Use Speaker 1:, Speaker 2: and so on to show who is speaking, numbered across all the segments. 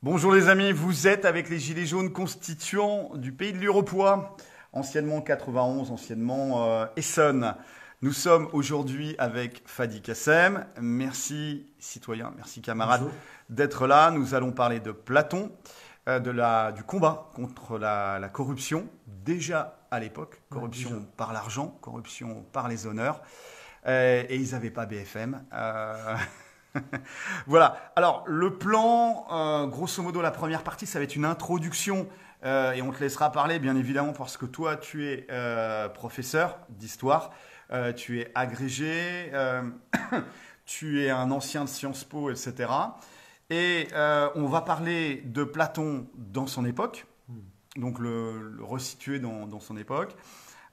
Speaker 1: Bonjour les amis, vous êtes avec les Gilets jaunes constituants du pays de l'Urepoix, anciennement 91, anciennement Essonne. Nous sommes aujourd'hui avec Fadi Kassem. Merci citoyens, merci camarades d'être là. Nous allons parler de Platon, du combat contre la corruption, déjà à l'époque, corruption par l'argent, corruption par les honneurs. Et ils n'avaient pas BFM. Voilà. Alors, le plan, grosso modo, la première partie, ça va être une introduction et on te laissera parler, bien évidemment, parce que toi, tu es professeur d'histoire, tu es agrégé, tu es un ancien de Sciences Po, etc. Et on va parler de Platon dans son époque, donc le resituer dans son époque.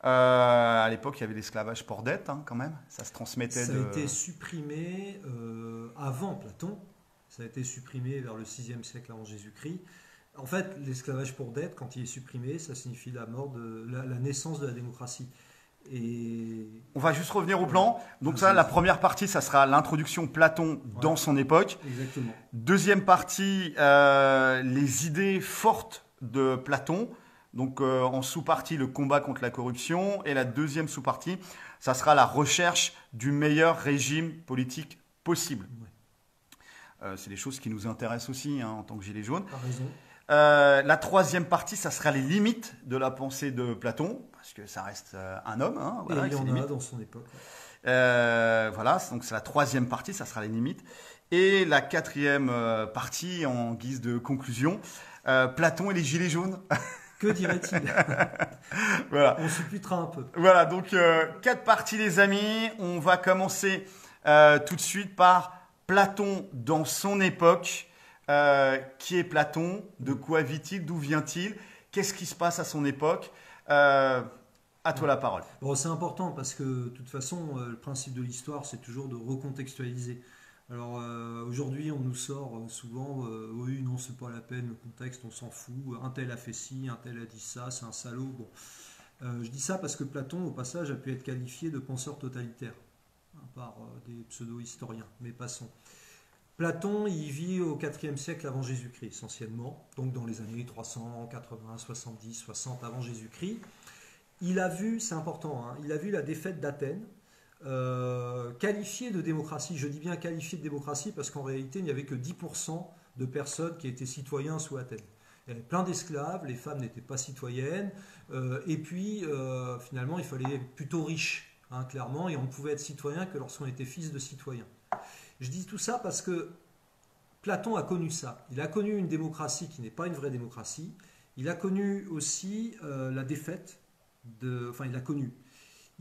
Speaker 1: À l'époque, il y avait l'esclavage pour dette, quand même. Ça se transmettait.
Speaker 2: Ça a été supprimé avant Platon. Ça a été supprimé vers le 6e siècle avant Jésus-Christ. En fait, l'esclavage pour dette, quand il est supprimé, ça signifie la mort la naissance de la démocratie. Et
Speaker 1: on va juste revenir au plan. Donc ça, la première partie, ça sera l'introduction Platon dans son époque.
Speaker 2: Exactement.
Speaker 1: Deuxième partie, les idées fortes de Platon. Donc en sous-partie, le combat contre la corruption. Et la deuxième sous-partie, ça sera la recherche du meilleur régime politique possible. Ouais. C'est des choses qui nous intéressent aussi en tant que Gilets jaunes.
Speaker 2: T'as raison.
Speaker 1: La troisième partie, ça sera les limites de la pensée de Platon, parce que ça reste un homme.
Speaker 2: Voilà, et il y en a dans son époque.
Speaker 1: Voilà, donc c'est la troisième partie, ça sera les limites. Et la quatrième partie, en guise de conclusion, Platon et les Gilets jaunes.
Speaker 2: Que dirait-il?
Speaker 1: Voilà.
Speaker 2: On supputera un peu.
Speaker 1: Voilà, donc 4 parties les amis. On va commencer tout de suite par Platon dans son époque. Qui est Platon? De quoi vit-il? D'où vient-il? Qu'est-ce qui se passe à son époque? À toi la parole.
Speaker 2: Bon, c'est important parce que de toute façon, le principe de l'histoire, c'est toujours de recontextualiser. Alors aujourd'hui, on nous sort souvent oui, non, c'est pas la peine, le contexte, on s'en fout. Un tel a fait ci, un tel a dit ça, c'est un salaud. Bon, je dis ça parce que Platon, au passage, a pu être qualifié de penseur totalitaire par des pseudo-historiens. Mais passons. Platon, il vit au 4e siècle avant Jésus-Christ, essentiellement, donc dans les années 380, 70, 60 avant Jésus-Christ. Il a vu, c'est important, il a vu la défaite d'Athènes, qualifiée de démocratie. Je dis bien qualifiée de démocratie parce qu'en réalité, il n'y avait que 10% de personnes qui étaient citoyens sous Athènes. Il y avait plein d'esclaves, les femmes n'étaient pas citoyennes, et puis finalement, il fallait plutôt riche, clairement, et on ne pouvait être citoyen que lorsqu'on était fils de citoyen. Je dis tout ça parce que Platon a connu ça. Il a connu une démocratie qui n'est pas une vraie démocratie. Il a connu aussi la défaite enfin, il a connu.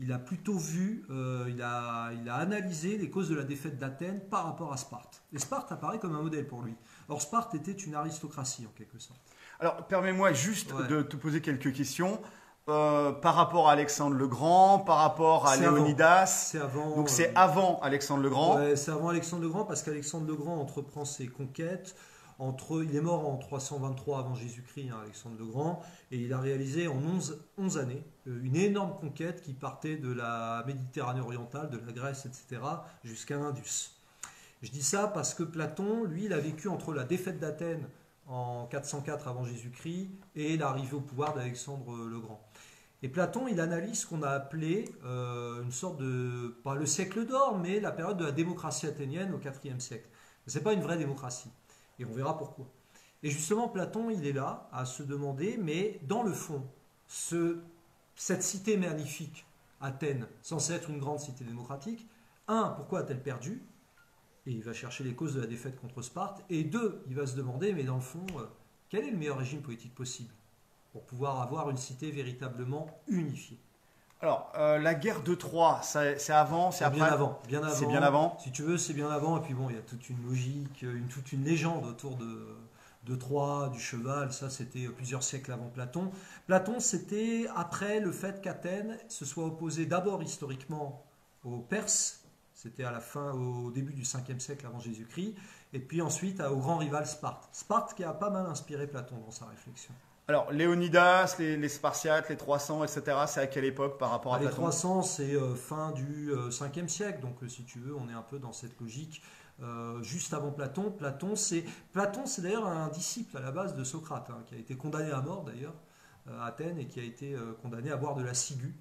Speaker 2: Il a plutôt vu, il a analysé les causes de la défaite d'Athènes par rapport à Sparte. Et Sparte apparaît comme un modèle pour lui. Or, Sparte était une aristocratie en quelque sorte.
Speaker 1: Alors, permets-moi juste de te poser quelques questions. Par rapport à Alexandre le Grand, par rapport à Léonidas.
Speaker 2: C'est avant.
Speaker 1: Donc c'est avant Alexandre le Grand.
Speaker 2: Ouais, c'est avant Alexandre le Grand parce qu'Alexandre le Grand entreprend ses conquêtes. Il est mort en 323 avant Jésus-Christ, Alexandre le Grand, et il a réalisé en 11 années une énorme conquête qui partait de la Méditerranée orientale, de la Grèce, etc., jusqu'à l'Indus. Je dis ça parce que Platon, lui, il a vécu entre la défaite d'Athènes en 404 avant Jésus-Christ et l'arrivée au pouvoir d'Alexandre le Grand. Et Platon, il analyse ce qu'on a appelé une sorte de, pas le siècle d'or, mais la période de la démocratie athénienne au IVe siècle. Ce n'est pas une vraie démocratie. Et on verra pourquoi. Et justement, Platon, il est là à se demander, mais dans le fond, cette cité magnifique, Athènes, censée être une grande cité démocratique, pourquoi a-t-elle perdu? Et il va chercher les causes de la défaite contre Sparte. Et deux, il va se demander, mais dans le fond, quel est le meilleur régime politique possible pour pouvoir avoir une cité véritablement unifiée?
Speaker 1: Alors, la guerre de Troie, c'est avant, c'est après?
Speaker 2: Bien avant.
Speaker 1: C'est bien avant.
Speaker 2: Si tu veux, c'est bien avant. Et puis bon, il y a toute une logique, toute une légende autour de Troie, du cheval. Ça, c'était plusieurs siècles avant Platon. Platon, c'était après le fait qu'Athènes se soit opposée d'abord historiquement aux Perses. C'était au début du 5e siècle avant Jésus-Christ. Et puis ensuite au grand rival Sparte. Sparte qui a pas mal inspiré Platon dans sa réflexion.
Speaker 1: Alors, Léonidas, les Spartiates, les 300, etc., c'est à quelle époque par rapport à Platon?
Speaker 2: Les 300, c'est fin du 5e siècle. Donc, si tu veux, on est un peu dans cette logique juste avant Platon. Platon, c'est d'ailleurs un disciple à la base de Socrate, qui a été condamné à mort d'ailleurs à Athènes et qui a été condamné à boire de la ciguë,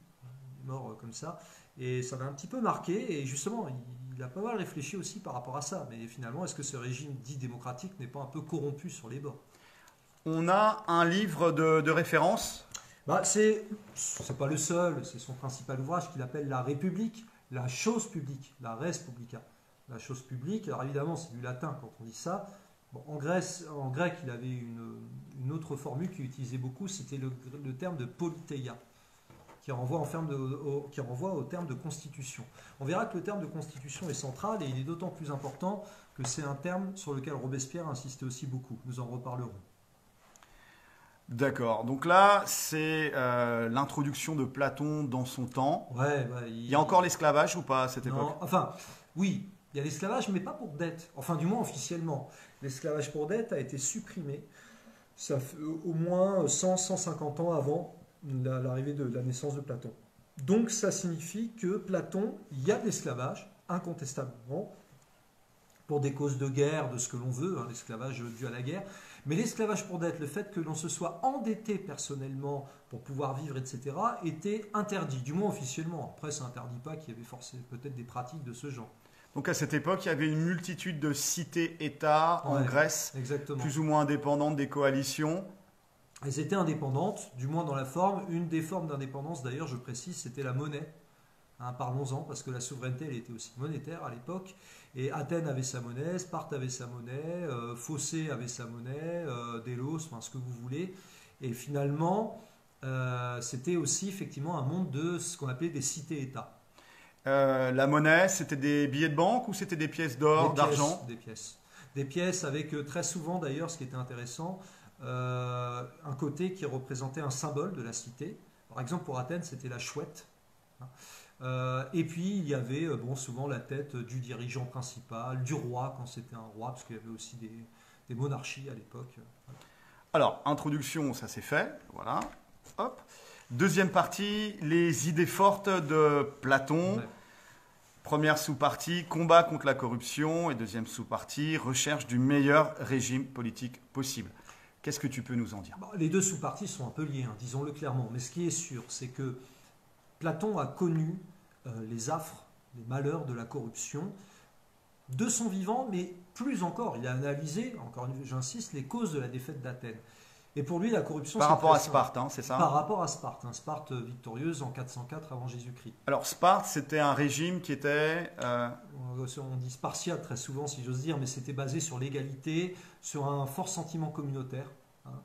Speaker 2: mort comme ça. Et ça m'a un petit peu marqué. Et justement, il a pas mal réfléchi aussi par rapport à ça. Mais finalement, est-ce que ce régime dit démocratique n'est pas un peu corrompu sur les bords?
Speaker 1: On a un livre de référence.
Speaker 2: C'est pas le seul, c'est son principal ouvrage qu'il appelle La République, la chose publique, la res publica. La chose publique, alors évidemment c'est du latin quand on dit ça. Bon, en grec, il avait une autre formule qu'il utilisait beaucoup, c'était le terme de politeia, qui renvoie au terme de constitution. On verra que le terme de constitution est central et il est d'autant plus important que c'est un terme sur lequel Robespierre insistait aussi beaucoup. Nous en reparlerons.
Speaker 1: D'accord. Donc là, c'est l'introduction de Platon dans son temps.
Speaker 2: Ouais,
Speaker 1: il y a encore l'esclavage ou pas à cette époque?
Speaker 2: Enfin, oui, il y a l'esclavage, mais pas pour dette. Enfin, du moins officiellement. L'esclavage pour dette a été supprimé. Ça fait au moins 100-150 ans avant l'arrivée de la naissance de Platon. Donc, ça signifie que Platon, il y a de l'esclavage, incontestablement, pour des causes de guerre, de ce que l'on veut, l'esclavage dû à la guerre. Mais l'esclavage pour dette, le fait que l'on se soit endetté personnellement pour pouvoir vivre, etc., était interdit, du moins officiellement. Après, ça n'interdit pas qu'il y avait forcément peut-être des pratiques de ce genre.
Speaker 1: Donc à cette époque, il y avait une multitude de cités-États en Grèce,
Speaker 2: exactement.
Speaker 1: Plus ou moins indépendantes des coalitions.
Speaker 2: Elles étaient indépendantes, du moins dans la forme. Une des formes d'indépendance, d'ailleurs, je précise, c'était la monnaie. Parlons-en, parce que la souveraineté, elle était aussi monétaire à l'époque. Et Athènes avait sa monnaie, Sparte avait sa monnaie, Phocée avait sa monnaie, Délos, ce que vous voulez. Et finalement, c'était aussi effectivement un monde de ce qu'on appelait des cités-États.
Speaker 1: La monnaie, c'était des billets de banque ou c'était des pièces d'or, d'argent?
Speaker 2: Des pièces. Des pièces avec très souvent, d'ailleurs, ce qui était intéressant, un côté qui représentait un symbole de la cité. Par exemple, pour Athènes, c'était la chouette. Et puis il y avait souvent la tête du dirigeant principal, du roi quand c'était un roi, parce qu'il y avait aussi des monarchies à l'époque.
Speaker 1: Alors, introduction, ça c'est fait, voilà. Hop. Deuxième partie, les idées fortes de Platon. Ouais. Première sous-partie, combat contre la corruption. Et deuxième sous-partie, recherche du meilleur régime politique possible. Qu'est-ce que tu peux nous en dire?
Speaker 2: Les deux sous-parties sont un peu liées, disons-le clairement. Mais ce qui est sûr, c'est que Platon a connu les affres, les malheurs de la corruption de son vivant, mais plus encore, il a analysé, encore une fois, j'insiste, les causes de la défaite d'Athènes. Et pour lui, la corruption...
Speaker 1: Par rapport à Sparte, c'est ça?
Speaker 2: Par rapport à Sparte, Sparte victorieuse en 404 avant Jésus-Christ.
Speaker 1: Alors Sparte, c'était un régime qui était...
Speaker 2: On dit spartiate très souvent, si j'ose dire, mais c'était basé sur l'égalité, sur un fort sentiment communautaire,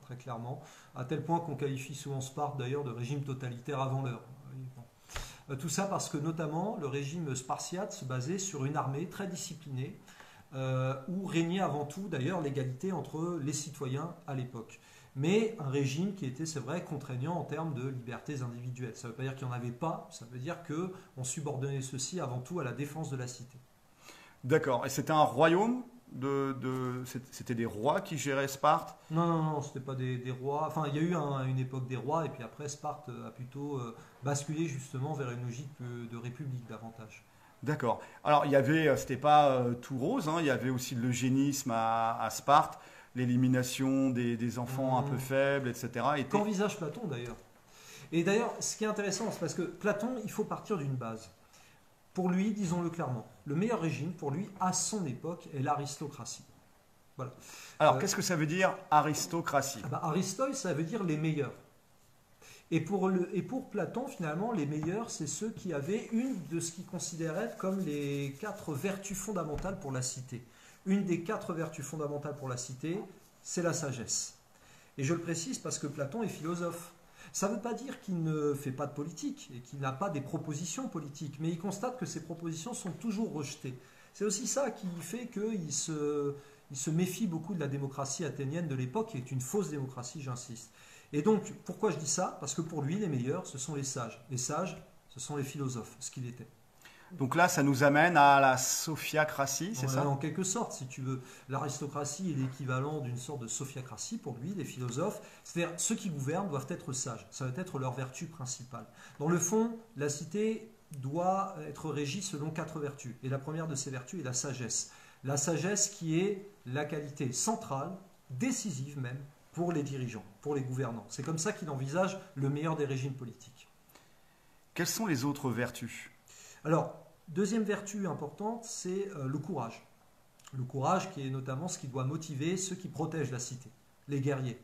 Speaker 2: très clairement, à tel point qu'on qualifie souvent Sparte d'ailleurs de régime totalitaire avant l'heure. Tout ça parce que notamment le régime spartiate se basait sur une armée très disciplinée où régnait avant tout d'ailleurs l'égalité entre les citoyens à l'époque. Mais un régime qui était, c'est vrai, contraignant en termes de libertés individuelles. Ça ne veut pas dire qu'il n'y en avait pas, ça veut dire qu'on subordonnait ceci avant tout à la défense de la cité.
Speaker 1: D'accord. Et c'était un royaume c'était des rois qui géraient Sparte?
Speaker 2: Non, ce n'était pas des rois. Enfin, il y a eu une époque des rois, et puis après, Sparte a plutôt basculé justement vers une logique de république davantage. D'accord.
Speaker 1: Alors, c'était pas tout rose, il y avait aussi l'eugénisme à Sparte, l'élimination des enfants un peu faibles, etc.
Speaker 2: Qu'envisage Platon d'ailleurs? Et d'ailleurs, ce qui est intéressant, c'est parce que Platon, il faut partir d'une base. Pour lui, disons-le clairement, le meilleur régime, pour lui, à son époque, est l'aristocratie.
Speaker 1: Voilà. Alors, qu'est-ce que ça veut dire, aristocratie?
Speaker 2: Aristoi, ça veut dire les meilleurs. Et pour Platon, finalement, les meilleurs, c'est ceux qui avaient une de ce qu'il considérait comme les 4 vertus fondamentales pour la cité. Une des 4 vertus fondamentales pour la cité, c'est la sagesse. Et je le précise parce que Platon est philosophe. Ça ne veut pas dire qu'il ne fait pas de politique et qu'il n'a pas des propositions politiques, mais il constate que ces propositions sont toujours rejetées. C'est aussi ça qui fait qu'il se méfie beaucoup de la démocratie athénienne de l'époque, qui est une fausse démocratie, j'insiste. Et donc, pourquoi je dis ça? Parce que pour lui, les meilleurs, ce sont les sages. Les sages, ce sont les philosophes, ce qu'il était.
Speaker 1: Donc là, ça nous amène à la sophiacratie, c'est ça?
Speaker 2: En quelque sorte, si tu veux. L'aristocratie est l'équivalent d'une sorte de sophiacratie pour lui, les philosophes. C'est-à-dire, ceux qui gouvernent doivent être sages. Ça va être leur vertu principale. Dans le fond, la cité doit être régie selon 4 vertus. Et la première de ces vertus est la sagesse. La sagesse qui est la qualité centrale, décisive même, pour les dirigeants, pour les gouvernants. C'est comme ça qu'il envisage le meilleur des régimes politiques.
Speaker 1: Quelles sont les autres vertus?
Speaker 2: Alors, deuxième vertu importante, c'est le courage. Le courage qui est notamment ce qui doit motiver ceux qui protègent la cité, les guerriers,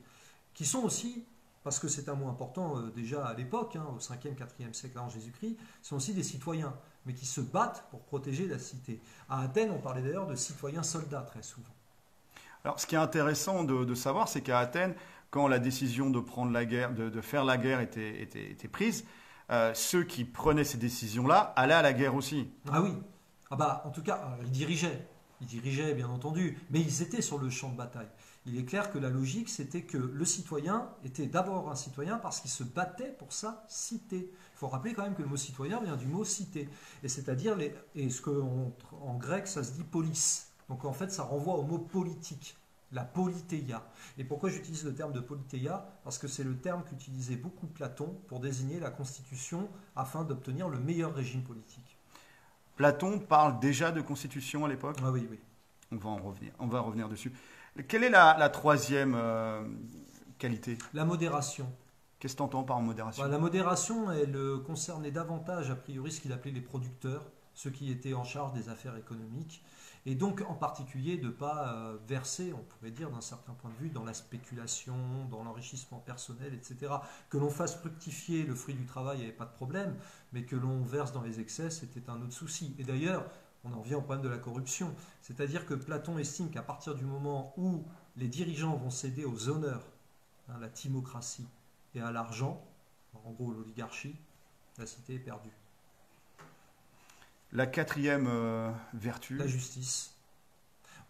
Speaker 2: qui sont aussi, parce que c'est un mot important déjà à l'époque, au 5e, 4e siècle avant Jésus-Christ, sont aussi des citoyens, mais qui se battent pour protéger la cité. À Athènes, on parlait d'ailleurs de citoyens soldats très souvent.
Speaker 1: Alors, ce qui est intéressant de savoir, c'est qu'à Athènes, quand la décision de prendre la guerre, de faire la guerre était prise, ceux qui prenaient ces décisions-là allaient à la guerre aussi.
Speaker 2: Ah oui, en tout cas, ils dirigeaient. Ils dirigeaient, bien entendu, mais ils étaient sur le champ de bataille. Il est clair que la logique, c'était que le citoyen était d'abord un citoyen parce qu'il se battait pour sa cité. Il faut rappeler quand même que le mot citoyen vient du mot cité. Et c'est-à-dire, en grec, ça se dit polis. Donc en fait, ça renvoie au mot politique, la politeia. Et pourquoi j'utilise le terme de politeia? Parce que c'est le terme qu'utilisait beaucoup Platon pour désigner la constitution afin d'obtenir le meilleur régime politique.
Speaker 1: Platon parle déjà de constitution à l'époque?
Speaker 2: Ah oui, oui.
Speaker 1: On va revenir dessus. Quelle est la troisième qualité?
Speaker 2: La modération.
Speaker 1: Qu'est-ce que tu entends par modération?
Speaker 2: La modération, elle concernait davantage, a priori, ce qu'il appelait les producteurs, ceux qui étaient en charge des affaires économiques, et donc en particulier de ne pas verser, on pourrait dire d'un certain point de vue, dans la spéculation, dans l'enrichissement personnel, etc. Que l'on fasse fructifier le fruit du travail, il n'y avait pas de problème, mais que l'on verse dans les excès, c'était un autre souci. Et d'ailleurs, on en revient au problème de la corruption, c'est-à-dire que Platon estime qu'à partir du moment où les dirigeants vont céder aux honneurs, la timocratie, et à l'argent, en gros l'oligarchie, la cité est perdue.
Speaker 1: La quatrième vertu?
Speaker 2: La justice.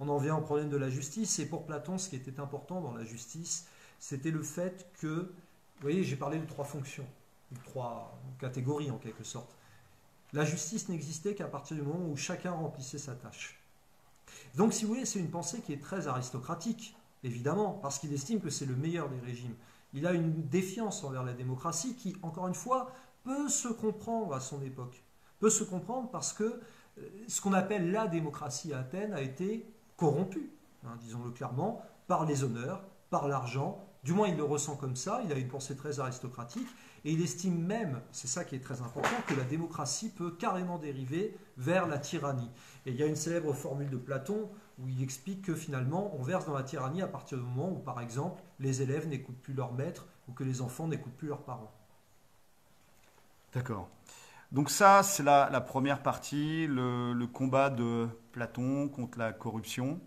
Speaker 2: On en vient au problème de la justice, et pour Platon, ce qui était important dans la justice, c'était le fait que, vous voyez, j'ai parlé de trois fonctions, de trois catégories en quelque sorte. La justice n'existait qu'à partir du moment où chacun remplissait sa tâche. Donc, si vous voulez, c'est une pensée qui est très aristocratique, évidemment, parce qu'il estime que c'est le meilleur des régimes. Il a une défiance envers la démocratie qui, encore une fois, peut se comprendre à son époque. Peut se comprendre parce que ce qu'on appelle la démocratie à Athènes a été corrompue, disons-le clairement, par les honneurs, par l'argent. Du moins, il le ressent comme ça, il a une pensée très aristocratique, et il estime même, c'est ça qui est très important, que la démocratie peut carrément dériver vers la tyrannie. Et il y a une célèbre formule de Platon où il explique que finalement, on verse dans la tyrannie à partir du moment où, par exemple, les élèves n'écoutent plus leur maître ou que les enfants n'écoutent plus leurs parents.
Speaker 1: D'accord. Donc ça, c'est la première partie, le combat de Platon contre la corruption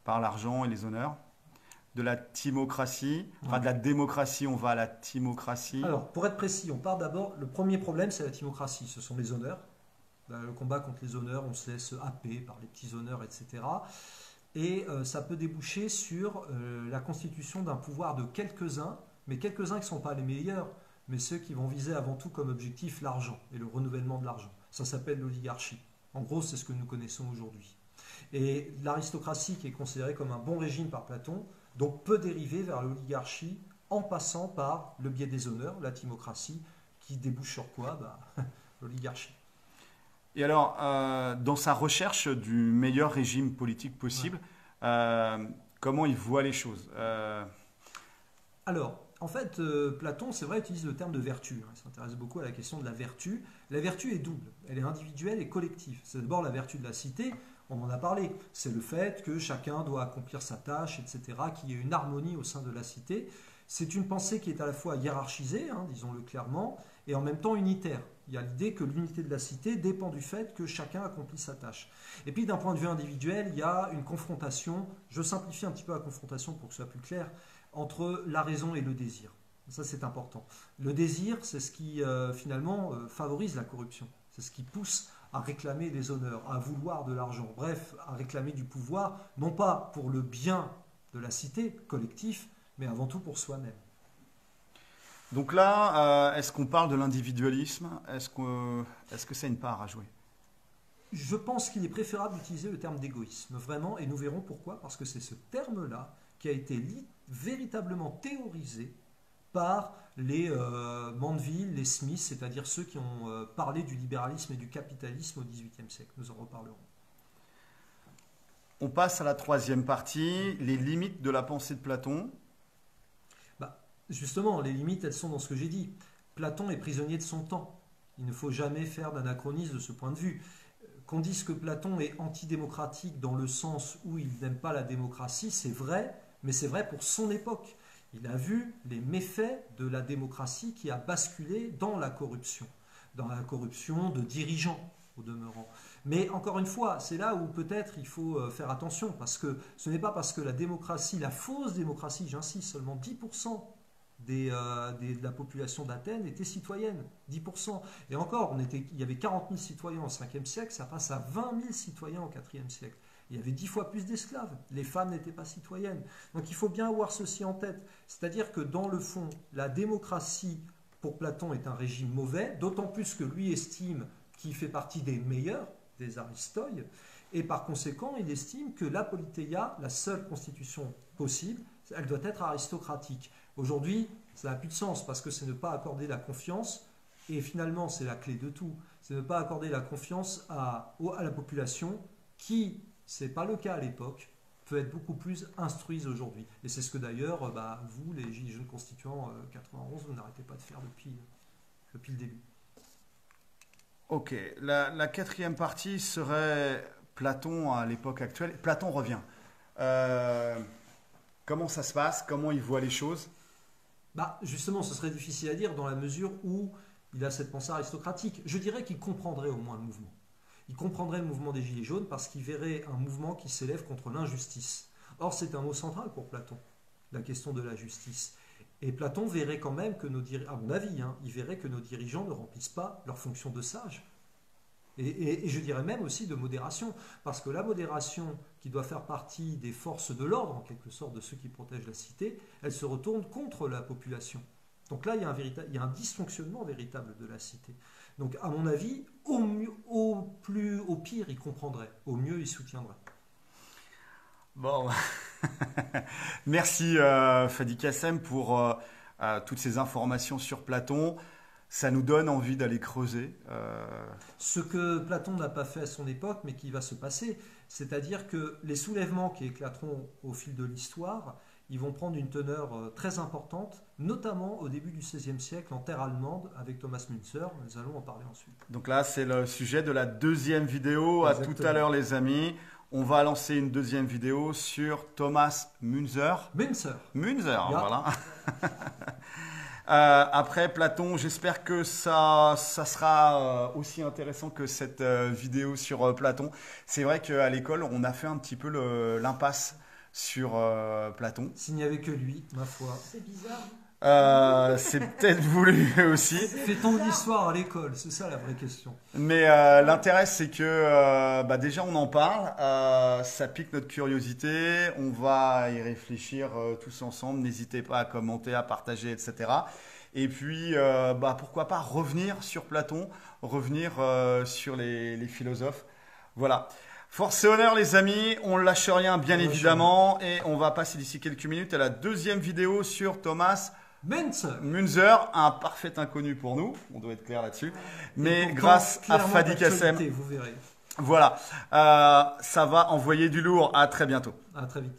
Speaker 1: par l'argent et les honneurs. De la timocratie, enfin de la démocratie, on va à la timocratie.
Speaker 2: Alors, pour être précis, on part d'abord, le premier problème, c'est la timocratie, ce sont les honneurs. Le combat contre les honneurs, on se laisse happer par les petits honneurs, etc. Et ça peut déboucher sur la constitution d'un pouvoir de quelques-uns, mais quelques-uns qui ne sont pas les meilleurs, mais ceux qui vont viser avant tout comme objectif l'argent et le renouvellement de l'argent. Ça s'appelle l'oligarchie. En gros, c'est ce que nous connaissons aujourd'hui. Et l'aristocratie, qui est considérée comme un bon régime par Platon, donc peut dériver vers l'oligarchie en passant par le biais des honneurs, la timocratie, qui débouche sur quoi? L'oligarchie.
Speaker 1: Et alors, dans sa recherche du meilleur régime politique possible, comment il voit les choses?
Speaker 2: Alors, en fait, Platon, c'est vrai, utilise le terme de vertu. Il s'intéresse beaucoup à la question de la vertu. La vertu est double. Elle est individuelle et collective. C'est d'abord la vertu de la cité. On en a parlé. C'est le fait que chacun doit accomplir sa tâche, etc., qu'il y ait une harmonie au sein de la cité. C'est une pensée qui est à la fois hiérarchisée, disons-le clairement, et en même temps unitaire. Il y a l'idée que l'unité de la cité dépend du fait que chacun accomplit sa tâche. Et puis d'un point de vue individuel, il y a une confrontation, je simplifie un petit peu la confrontation pour que ce soit plus clair, entre la raison et le désir. Ça, c'est important. Le désir, c'est ce qui finalement favorise la corruption. C'est ce qui pousse à réclamer des honneurs, à vouloir de l'argent, bref, à réclamer du pouvoir, non pas pour le bien de la cité, collectif, mais avant tout pour soi-même.
Speaker 1: Donc là, est-ce qu'on parle de l'individualisme? Est-ce que ça a une part à jouer?
Speaker 2: Je pense qu'il est préférable d'utiliser le terme d'égoïsme, vraiment, et nous verrons pourquoi, parce que c'est ce terme-là qui a été véritablement théorisé par les Mandeville, les Smith, c'est-à-dire ceux qui ont parlé du libéralisme et du capitalisme au XVIIIe siècle. Nous en reparlerons.
Speaker 1: On passe à la troisième partie, les limites de la pensée de Platon.
Speaker 2: Bah, justement, les limites, elles sont dans ce que j'ai dit. Platon est prisonnier de son temps. Il ne faut jamais faire d'anachronisme de ce point de vue. Qu'on dise que Platon est antidémocratique dans le sens où il n'aime pas la démocratie, c'est vrai, mais c'est vrai pour son époque. Il a vu les méfaits de la démocratie qui a basculé dans la corruption de dirigeants au demeurant. Mais encore une fois, c'est là où peut-être il faut faire attention, parce que ce n'est pas parce que la démocratie, la fausse démocratie, j'insiste, seulement 10% de la population d'Athènes était citoyenne, 10%. Et encore, il y avait 40 000 citoyens au 5e siècle, ça passe à 20 000 citoyens au 4e siècle. Il y avait 10 fois plus d'esclaves. Les femmes n'étaient pas citoyennes. Donc il faut bien avoir ceci en tête. C'est-à-dire que dans le fond, la démocratie, pour Platon, est un régime mauvais, d'autant plus que lui estime qu'il fait partie des meilleurs, des aristoïs, et par conséquent, il estime que la politéia, la seule constitution possible, elle doit être aristocratique. Aujourd'hui, ça n'a plus de sens, parce que c'est ne pas accorder la confiance, et finalement, c'est la clé de tout, c'est ne pas accorder la confiance à la population qui, ce n'est pas le cas à l'époque, peut être beaucoup plus instruite aujourd'hui. Et c'est ce que d'ailleurs, vous, les Gilets jaunes constituants 91, vous n'arrêtez pas de faire depuis le début.
Speaker 1: Ok, la quatrième partie serait Platon à l'époque actuelle. Platon revient. Comment ça se passe? Comment il voit les choses?
Speaker 2: Justement, ce serait difficile à dire dans la mesure où il a cette pensée aristocratique. Je dirais qu'il comprendrait au moins le mouvement. Il comprendrait le mouvement des Gilets jaunes parce qu'il verrait un mouvement qui s'élève contre l'injustice. Or, c'est un mot central pour Platon, la question de la justice. Et Platon verrait quand même que à mon avis, il verrait que nos dirigeants ne remplissent pas leur fonction de sage. Et je dirais même aussi de modération, parce que la modération, qui doit faire partie des forces de l'ordre, en quelque sorte, de ceux qui protègent la cité, elle se retourne contre la population. Donc là, il y a un dysfonctionnement véritable de la cité. Donc, à mon avis, au pire, il comprendrait. Au mieux, il soutiendrait.
Speaker 1: Bon, merci Fadi Kassem pour toutes ces informations sur Platon. Ça nous donne envie d'aller creuser.
Speaker 2: Ce que Platon n'a pas fait à son époque, mais qui va se passer, c'est-à-dire que les soulèvements qui éclateront au fil de l'histoire, ils vont prendre une teneur très importante, notamment au début du XVIe siècle en terre allemande avec Thomas Müntzer. Nous allons en parler ensuite.
Speaker 1: Donc là, c'est le sujet de la deuxième vidéo.
Speaker 2: Exactement.
Speaker 1: À tout à l'heure, les amis. On va lancer une deuxième vidéo sur Thomas Müntzer. Müntzer, voilà. Après Platon, j'espère que ça sera aussi intéressant que cette vidéo sur Platon. C'est vrai qu'à l'école, on a fait un petit peu l'impasse sur Platon.
Speaker 2: S'il n'y avait que lui, ma foi.
Speaker 3: C'est bizarre.
Speaker 1: C'est peut-être voulu aussi.
Speaker 2: Fait-on de l'histoire à l'école? C'est ça la vraie question.
Speaker 1: Mais l'intérêt, c'est que déjà, on en parle. Ça pique notre curiosité. On va y réfléchir tous ensemble. N'hésitez pas à commenter, à partager, etc. Et puis, pourquoi pas revenir sur Platon, revenir sur les philosophes. Voilà. Force et honneur, les amis. On ne lâche rien, bien évidemment. Et on va passer d'ici quelques minutes à la deuxième vidéo sur Thomas Müntzer, un parfait inconnu pour nous, on doit être clair là-dessus, mais pourtant, grâce à Fadi Kassem,
Speaker 2: vous verrez.
Speaker 1: Voilà, ça va envoyer du lourd. À très bientôt.
Speaker 2: À très vite.